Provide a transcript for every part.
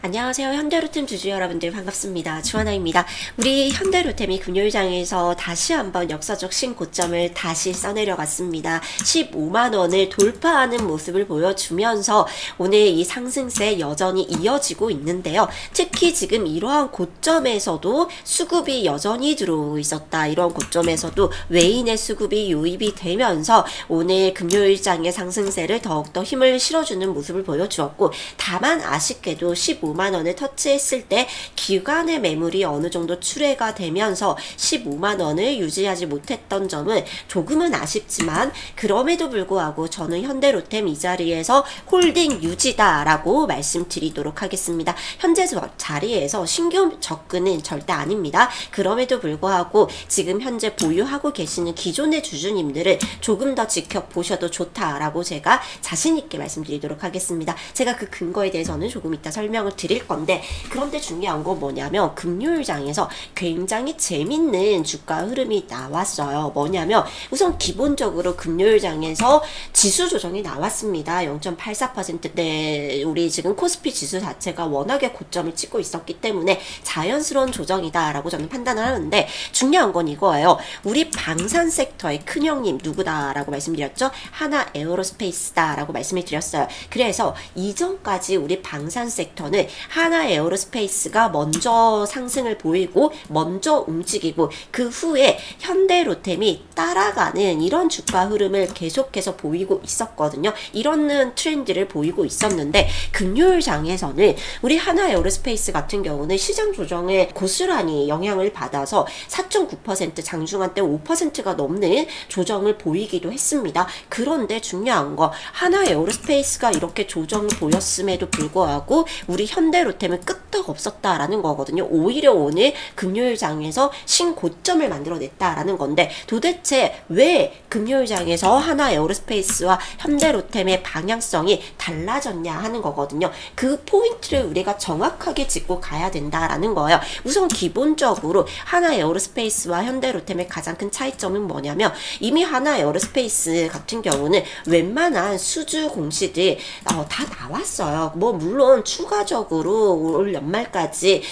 안녕하세요. 현대로템 주주 여러분들 반갑습니다. 주하나입니다. 우리 현대로템이 금요일장에서 다시 한번 역사적 신고점을 다시 써내려갔습니다. 15만원을 돌파하는 모습을 보여주면서 오늘 이 상승세 여전히 이어지고 있는데요. 특히 지금 이러한 고점에서도 수급이 여전히 들어오고 있었다. 이런 고점에서도 외인의 수급이 유입이 되면서 오늘 금요일장의 상승세를 더욱더 힘을 실어주는 모습을 보여주었고, 다만 아쉽게도 15만원을 터치했을 때 기관의 매물이 어느 정도 출회가 되면서 15만원을 유지하지 못했던 점은 조금은 아쉽지만, 그럼에도 불구하고 저는 현대로템 이 자리에서 홀딩 유지다 라고 말씀드리도록 하겠습니다. 현재 자리에서 신규 접근은 절대 아닙니다. 그럼에도 불구하고 지금 현재 보유하고 계시는 기존의 주주님들을 조금 더 지켜보셔도 좋다라고 제가 자신있게 말씀드리도록 하겠습니다. 제가 그 근거에 대해서는 조금 이따 설명을 드릴 건데, 그런데 중요한 건 뭐냐면 금요일장에서 굉장히 재밌는 주가 흐름이 나왔어요. 뭐냐면 우선 기본적으로 금요일장에서 지수 조정이 나왔습니다. 0.84%대 우리 지금 코스피 지수 자체가 워낙에 고점을 찍고 있었기 때문에 자연스러운 조정이다 라고 저는 판단을 하는데, 중요한 건 이거예요. 우리 방산 섹터의 큰형님 누구다 라고 말씀드렸죠? 하나 에어로스페이스다 라고 말씀을 드렸어요. 그래서 이전까지 우리 방산 섹터는 하나 에어로스페이스가 먼저 상승을 보이고 먼저 움직이고 그 후에 현대로템이 따라가는 이런 주가 흐름을 계속해서 보이고 있었거든요. 이런 트렌드를 보이고 있었는데, 금요일 장에서는 우리 하나 에어로스페이스 같은 경우는 시장 조정에 고스란히 영향을 받아서 4.9% 장중한 때 5%가 넘는 조정을 보이기도 했습니다. 그런데 중요한 거, 하나 에어로스페이스가 이렇게 조정을 보였음에도 불구하고 우리 현대로템은 끄떡 없었다라는 거거든요. 오히려 오늘 금요일 장에서 신고점을 만들어냈다라는 건데, 도대체 왜 금요일 장에서 하나 에어로스페이스와 현대로템의 방향성이 달라졌냐 하는 거거든요. 그 포인트를 우리가 정확하게 짚고 가야 된다라는 거예요. 우선 기본적으로 하나 에어로스페이스와 현대로템의 가장 큰 차이점은 뭐냐면, 이미 하나 에어로스페이스 같은 경우는 웬만한 수주 공시들 다 나왔어요. 뭐 물론 추가적으로 올 연말까지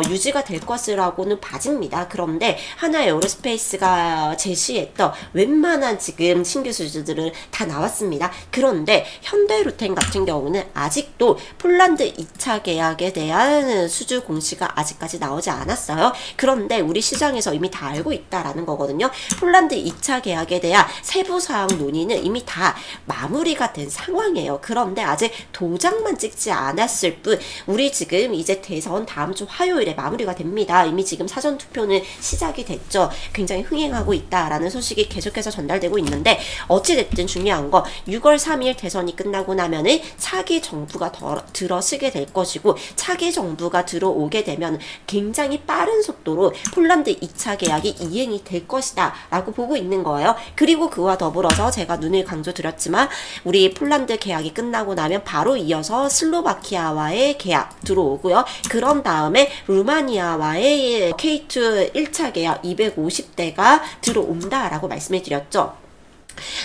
유지가 될 것이라고는 봐집니다. 그런데 하나 에어로스페이스가 제시했던 웬만한 지금 신규 수주들은 다 나왔습니다. 그런데 현대로템 같은 경우는 아직도 폴란드 2차 계약에 대한 수주 공시가 아직까지 나오지 않았어요. 그런데 우리 시장에서 이미 다 알고 있다라는 거거든요. 폴란드 2차 계약에 대한 세부 사항 논의는 이미 다 마무리가 된 상황이에요. 그런데 아직 도장만 찍지 않았을 뿐, 우리 지금 이제 대선 다음 주 화요일에 마무리가 됩니다. 이미 지금 사전 투표는 시작이 됐죠. 굉장히 흥행하고 있다라는 소식이 계속해서 전달되고 있는데, 어찌됐든 중요한 거, 6월 3일 대선이 끝나고 나면은 차기 정부가 들어서게 될 것이고, 차기 정부가 들어오게 되면 굉장히 빠른 속도로 폴란드 2차 계약이 이행이 될 것이다 라고 보고 있는 거예요. 그리고 그와 더불어서 제가 눈을 강조드렸지만, 우리 폴란드 계약이 끝나고 나면 바로 이어서 슬로바키아와의 계약 들어오고요. 그런 다음에 루마니아와의 K2 1차 계약 250대가 들어온다라고 말씀을 드렸죠.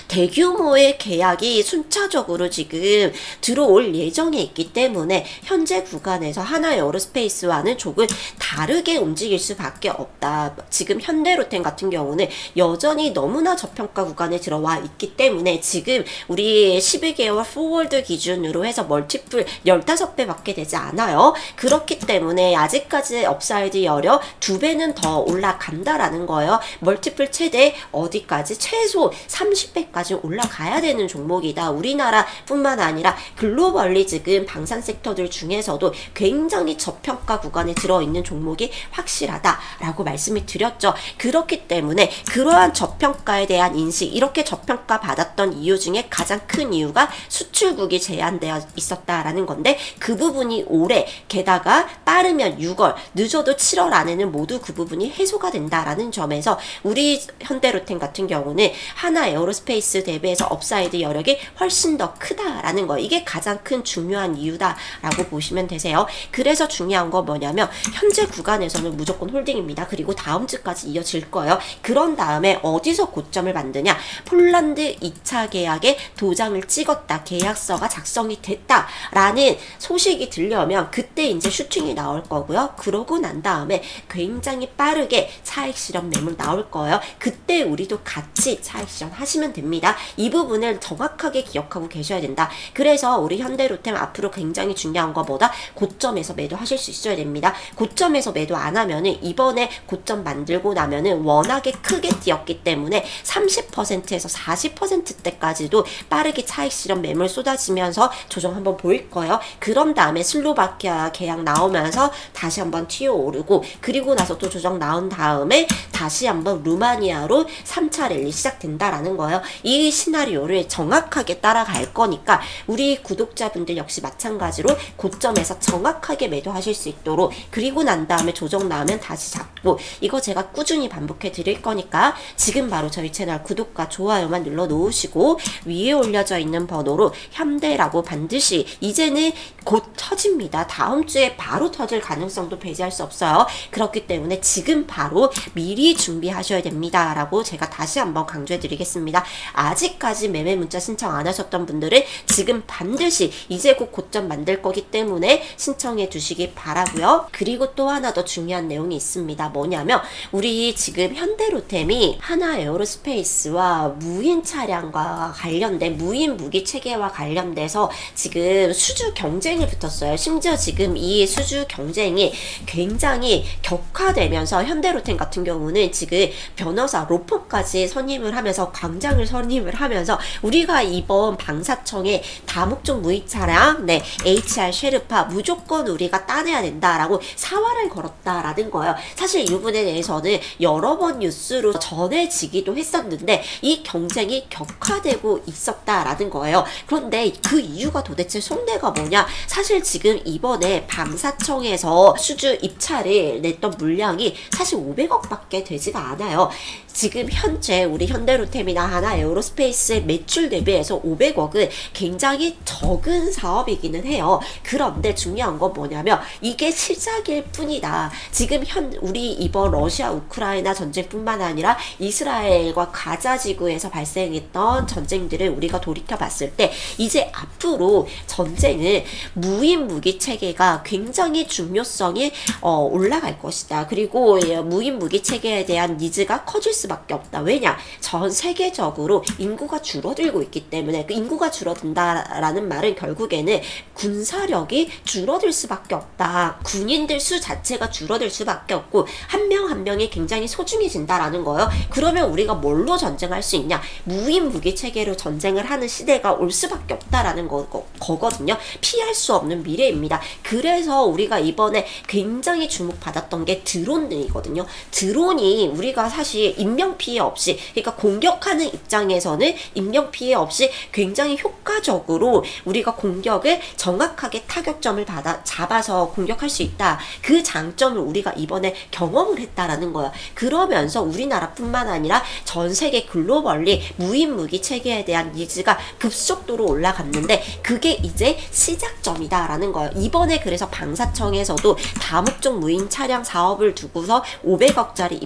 대규모의 계약이 순차적으로 지금 들어올 예정에 있기 때문에 현재 구간에서 하나 에어로스페이스와는 조금 다르게 움직일 수밖에 없다. 지금 현대로템 같은 경우는 여전히 너무나 저평가 구간에 들어와 있기 때문에 지금 우리 12개월 포워드 기준으로 해서 멀티플 15배 밖에 되지 않아요. 그렇기 때문에 아직까지 업사이드 여력 2배는 더 올라간다라는 거예요. 멀티플 최대 어디까지? 최소 30배까지 올라가야 되는 종목이다. 우리나라뿐만 아니라 글로벌리 지금 방산 섹터들 중에서도 굉장히 저평가 구간에 들어있는 종목이 확실하다라고 말씀을 드렸죠. 그렇기 때문에 그러한 저평가에 대한 인식, 이렇게 저평가 받았던 이유 중에 가장 큰 이유가 수출국이 제한되어 있었다라는 건데, 그 부분이 올해, 게다가 빠르면 6월, 늦어도 7월 안에는 모두 그 부분이 해소가 된다라는 점에서 우리 현대로템 같은 경우는 하나 에어로 에어로스페이스 대비해서 업사이드 여력이 훨씬 더 크다라는 거, 이게 가장 큰 중요한 이유다라고 보시면 되세요. 그래서 중요한 거 뭐냐면 현재 구간에서는 무조건 홀딩입니다. 그리고 다음 주까지 이어질 거예요. 그런 다음에 어디서 고점을 만드냐, 폴란드 2차 계약에 도장을 찍었다, 계약서가 작성이 됐다라는 소식이 들려오면 그때 이제 슈팅이 나올 거고요. 그러고 난 다음에 굉장히 빠르게 차익 실현 매물 나올 거예요. 그때 우리도 같이 차익 실현 하시면 됩니다. 이 부분을 정확하게 기억하고 계셔야 된다. 그래서 우리 현대로템 앞으로 굉장히 중요한 것보다 고점에서 매도하실 수 있어야 됩니다. 고점에서 매도 안 하면은 이번에 고점 만들고 나면은 워낙에 크게 뛰었기 때문에 30%에서 40%대까지도 빠르게 차익 실현 매물 쏟아지면서 조정 한번 보일 거예요. 그런 다음에 슬로바키아 계약 나오면서 다시 한번 튀어오르고, 그리고 나서 또 조정 나온 다음에 다시 한번 루마니아로 3차 랠리 시작된다라는 거예요. 이 시나리오를 정확하게 따라갈 거니까 우리 구독자분들 역시 마찬가지로 고점에서 정확하게 매도하실 수 있도록, 그리고 난 다음에 조정 나오면 다시 잡고, 이거 제가 꾸준히 반복해 드릴 거니까 지금 바로 저희 채널 구독과 좋아요만 눌러 놓으시고 위에 올려져 있는 번호로 현대라고 반드시, 이제는 곧 터집니다. 다음 주에 바로 터질 가능성도 배제할 수 없어요. 그렇기 때문에 지금 바로 미리 준비하셔야 됩니다 라고 제가 다시 한번 강조해 드리겠습니다. 아직까지 매매 문자 신청 안 하셨던 분들은 지금 반드시, 이제 곧 고점 만들 거기 때문에 신청해 두시기 바라고요. 그리고 또 하나 더 중요한 내용이 있습니다. 뭐냐면 우리 지금 현대로템이 하나 에어로스페이스와 무인 차량과 관련된 무인 무기 체계와 관련돼서 지금 수주 경쟁이 붙었어요. 심지어 지금 이 수주 경쟁이 굉장히 격화되면서 현대로템 같은 경우는 지금 변호사 로펌까지 선임을 하면서, 광장을 선임을 하면서 우리가 이번 방사청에 다목적 무인 차량, 네, HR 쉐르파 무조건 우리가 따내야 된다라고 사활을 걸었다라는 거예요. 사실 이 부분에 대해서는 여러 번 뉴스로 전해지기도 했었는데 이 경쟁이 격화되고 있었다라는 거예요. 그런데 그 이유가 도대체 속내가 뭐냐? 사실 지금 이번에 방사청에서 수주 입찰을 냈던 물량이 사실 500억 밖에 되지가 않아요. 지금 현재 우리 현대로템이나 하나 에어로스페이스의 매출 대비해서 500억은 굉장히 적은 사업이기는 해요. 그런데 중요한 건 뭐냐면 이게 시작일 뿐이다. 지금 우리 이번 러시아 우크라이나 전쟁뿐만 아니라 이스라엘과 가자 지구에서 발생했던 전쟁들을 우리가 돌이켜 봤을 때 이제 앞으로 전쟁은 무인 무기 체계가 굉장히 중요성이 올라갈 것이다. 그리고 무인 무기 체계에 대한 니즈가 커질 수밖에 없다. 왜냐? 전 세계적으로 인구가 줄어들고 있기 때문에, 그 인구가 줄어든다라는 말은 결국에는 군사력이 줄어들 수밖에 없다. 군인들 수 자체가 줄어들 수밖에 없고 한 명 한 명이 굉장히 소중해진다라는 거예요. 그러면 우리가 뭘로 전쟁할 수 있냐? 무인 무기 체계로 전쟁을 하는 시대가 올 수밖에 없다라는 거거든요. 피할 수 없는 미래입니다. 그래서 우리가 이번에 굉장히 주목받았던 게 드론들이거든요. 드론이 우리가 사실 인명피해 없이, 그러니까 공격하는 입장에서는 인명피해 없이 굉장히 효과적으로 우리가 공격을 정확하게 타격점을 잡아서 공격할 수 있다. 그 장점을 우리가 이번에 경험을 했다라는 거야. 그러면서 우리나라뿐만 아니라 전 세계 글로벌리 무인 무기 체계에 대한 니즈가 급속도로 올라갔는데 그게 이제 시작점이다라는 거예요. 이번에 그래서 방사청에서도 다목적 무인 차량 사업을 두고서 500억짜리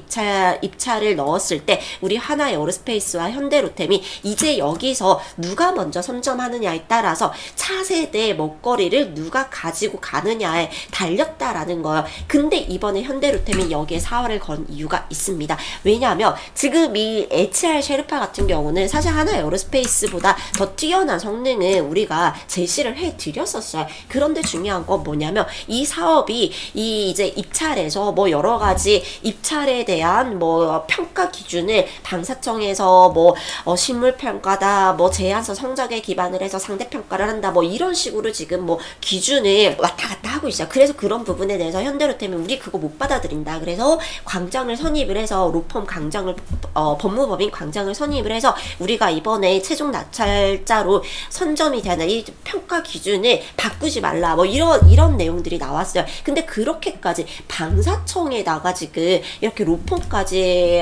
입찰을 넣었을 때 우리 하나 에어로스페이스와 현대로템이 이제 여기서 누가 먼저 선점하느냐에 따라서 차세대 먹거리를 누가 가지고 가느냐에 달렸다라는 거예요. 근데 이번에 현대로템이 여기에 사활을 건 이유가 있습니다. 왜냐하면 지금 이 HR 쉐르파 같은 경우는 사실 하나 에어로스페이스보다 더 뛰어난 성능을 우리가 제시를 해드렸었어요. 그런데 중요한 건 뭐냐면 이 사업이 이제 입찰에서 뭐 여러 가지 입찰에 대한 뭐 평가 기준을 방사청에서 뭐 실물 평가다, 뭐 제안서 성적에 기반을 해서 상대 평가를 한다, 뭐 이런 식으로 지금 뭐 기준을 왔다 갔다 하고 있어요. 그래서 그런 부분에 대해서 현대로템이 우리 그거 못 받아들인다. 그래서 광장을 선입을 해서 로펌 광장을 법무법인 광장을 선입을 해서 우리가 이번에 최종 낙찰자로 선점이 되는 이 평가 기준을 바꾸지 말라, 뭐 이런 내용들이 나왔어요. 근데 그렇게까지 방사청에다가 지금 이렇게 로펌 쿠폰까지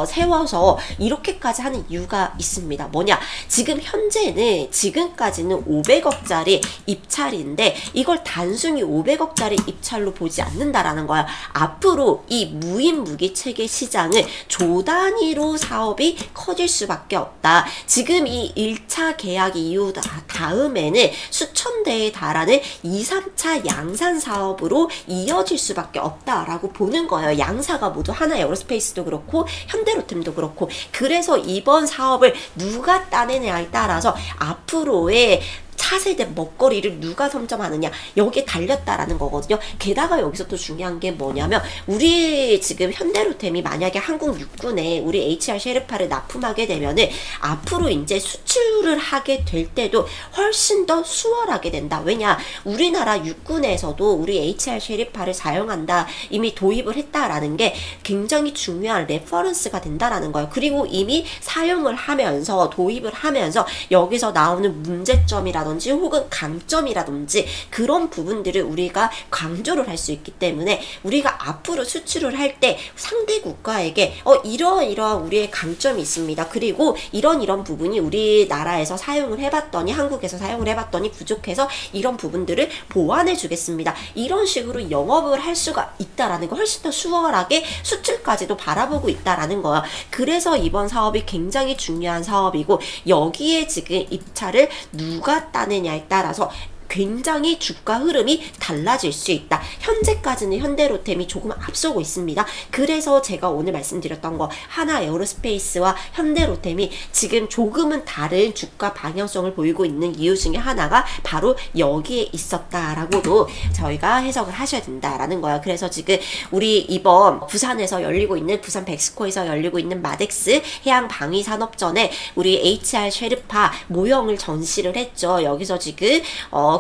세워서 이렇게까지 하는 이유가 있습니다. 뭐냐? 지금 현재는 지금까지는 500억짜리 입찰인데 이걸 단순히 500억짜리 입찰로 보지 않는다라는 거야. 앞으로 이 무인 무기 체계 시장은 조 단위로 사업이 커질 수밖에 없다. 지금 이 1차 계약 이후 다음에는 수천 대에 달하는 2, 3차 양산 사업으로 이어질 수밖에 없다라고 보는 거예요. 양사가 모두 하나 에어로스페이스도 그렇고 현대로템도 그렇고. 그래서 이번 사업을 누가 따내냐에 따라서 앞으로의 차세대 먹거리를 누가 선점하느냐 여기에 달렸다라는 거거든요. 게다가 여기서 또 중요한 게 뭐냐면 우리 지금 현대로템이 만약에 한국 육군에 우리 HR 셰르파를 납품하게 되면은 앞으로 이제 수출을 하게 될 때도 훨씬 더 수월하게 된다. 왜냐? 우리나라 육군에서도 우리 HR 셰르파를 사용한다. 이미 도입을 했다라는 게 굉장히 중요한 레퍼런스가 된다라는 거예요. 그리고 이미 사용을 하면서 도입을 하면서 여기서 나오는 문제점이라든지 혹은 강점이라든지 그런 부분들을 우리가 강조를 할 수 있기 때문에 우리가 앞으로 수출을 할 때 상대 국가에게 이러이러한 우리의 강점이 있습니다. 그리고 이런 부분이 우리나라에서 사용을 해봤더니 한국에서 사용을 해봤더니 부족해서 이런 부분들을 보완해 주겠습니다. 이런 식으로 영업을 할 수가 있다라는 거, 훨씬 더 수월하게 수출까지도 바라보고 있다라는 거야. 그래서 이번 사업이 굉장히 중요한 사업이고 여기에 지금 입찰을 누가 따느냐에 따라서 굉장히 주가 흐름이 달라질 수 있다. 현재까지는 현대로템이 조금 앞서고 있습니다. 그래서 제가 오늘 말씀드렸던 거 하나 에어로스페이스와 현대로템이 지금 조금은 다른 주가 방향성을 보이고 있는 이유 중에 하나가 바로 여기에 있었다라고도 저희가 해석을 하셔야 된다라는 거야. 그래서 지금 우리 이번 부산에서 열리고 있는 부산 백스코에서 열리고 있는 마덱스 해양방위산업전에 우리 HR 셰르파 모형을 전시를 했죠. 여기서 지금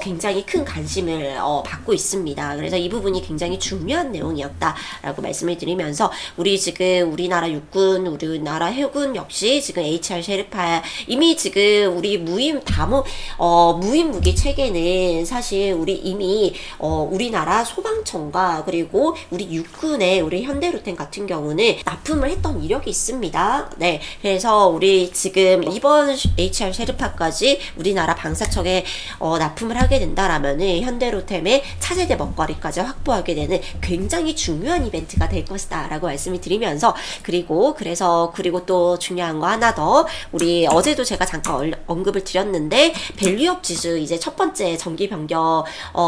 굉장히 큰 관심을 받고 있습니다. 그래서 이 부분이 굉장히 중요한 내용이었다라고 말씀을 드리면서 우리 지금 우리나라 육군, 우리나라 해군 역시 지금 HR 셰르파 이미 지금 우리 무인 무기 체계는 사실 우리 이미 우리나라 소방청과 그리고 우리 육군의 우리 현대로템 같은 경우는 납품을 했던 이력이 있습니다. 네, 그래서 우리 지금 이번 HR 셰르파까지 우리나라 방사청에 납품을 하게 된다라면은 현대로템의 차세대 먹거리까지 확보하게 되는 굉장히 중요한 이벤트가 될 것이다 라고 말씀을 드리면서 그리고 또 중요한 거 하나 더 우리 어제도 제가 잠깐 언급을 드렸는데 밸류업 지수 이제 첫 번째 정기 변경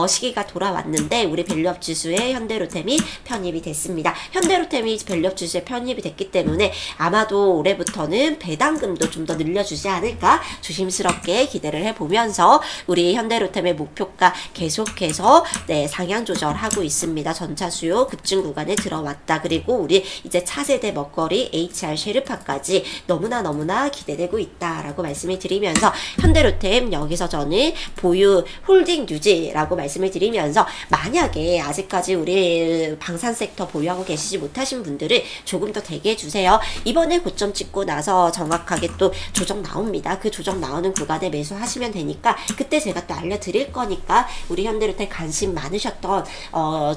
시기가 돌아왔는데 우리 밸류업 지수에 현대로템이 편입이 됐습니다. 현대로템이 밸류업 지수에 편입이 됐기 때문에 아마도 올해부터는 배당금도 좀 더 늘려주지 않을까 조심스럽게 기대를 해보면서 우리 현대로템의 목표가 계속해서 상향 조절하고 있습니다. 전차 수요 급증 구간에 들어왔다. 그리고 우리 이제 차세대 먹거리 HR 셰르파까지 너무나 기대되고 있다라고 말씀을 드리면서 현대로템 여기서 저는 보유 홀딩 유지라고 말씀을 드리면서 만약에 아직까지 우리 방산 섹터 보유하고 계시지 못하신 분들은 조금 더 대기해 주세요. 이번에 고점 찍고 나서 정확하게 또 조정 나옵니다. 그 조정 나오는 구간에 매수하시면 되니까 그때 제가 또 알려드릴 거니까 우리 현대로템 관심 많으셨던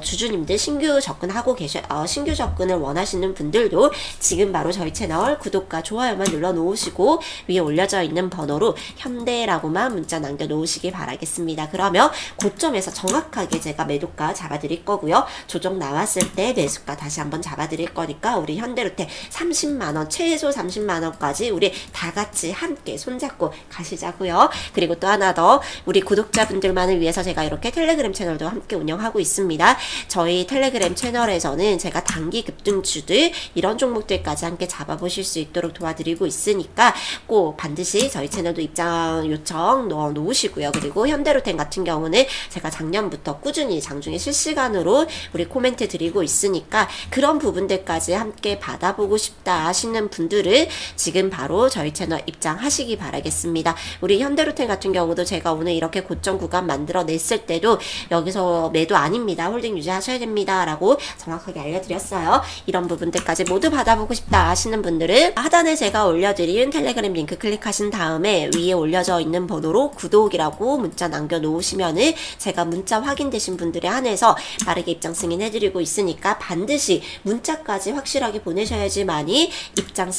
주주님들 신규 접근을 원하시는 분들도 지금 바로 저희 채널 구독과 좋아요만 눌러 놓으시고 위에 올려져 있는 번호로 현대라고만 문자 남겨 놓으시기 바라겠습니다. 그러면 고점에서 정확하게 제가 매도가 잡아드릴 거고요. 조정 나왔을 때 매수가 다시 한번 잡아드릴 거니까 우리 현대로템 30만원 최소 30만원까지 우리 다 같이 함께 손잡고 가시자고요. 그리고 또 하나 더 우리 구독자분들만을 위해서 제가 이렇게 텔레그램 채널도 함께 운영하고 있습니다. 저희 텔레그램 채널에서는 제가 단기 급등주들 이런 종목들까지 함께 잡아보실 수 있도록 도와드리고 있으니까 꼭 반드시 저희 채널도 입장 요청 넣어 놓으시고요. 그리고 현대로템 같은 경우는 제가 작년부터 꾸준히 장중에 실시간으로 우리 코멘트 드리고 있으니까 그런 부분들까지 함께 받아보고 싶다 하시는 분들은 지금 바로 저희 채널 입장하시기 바라겠습니다. 우리 현대로템 같은 경우도 제가 오늘 이렇게 고점 안전 구간 만들어냈을 때도 여기서 매도 아닙니다. 홀딩 유지하셔야 됩니다. 라고 정확하게 알려드렸어요. 이런 부분들까지 모두 받아보고 싶다 하시는 분들은 하단에 제가 올려드린 텔레그램 링크 클릭하신 다음에 위에 올려져 있는 번호로 구독이라고 문자 남겨놓으시면은 제가 문자 확인되신 분들에 한해서 빠르게 입장 승인해드리고 있으니까 반드시 문자까지 확실하게 보내셔야지만이 입장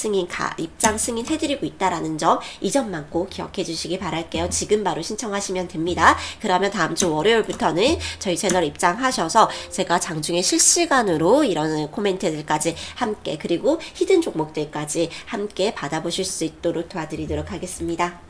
승인해드리고 있다라는 점, 이 점만 꼭 기억해 주시기 바랄게요. 지금 바로 신청하시면 됩니다. 그러면 다음 주 월요일부터는 저희 채널 입장하셔서 제가 장중에 실시간으로 이런 코멘트들까지 함께, 그리고 히든 종목들까지 함께 받아보실 수 있도록 도와드리도록 하겠습니다.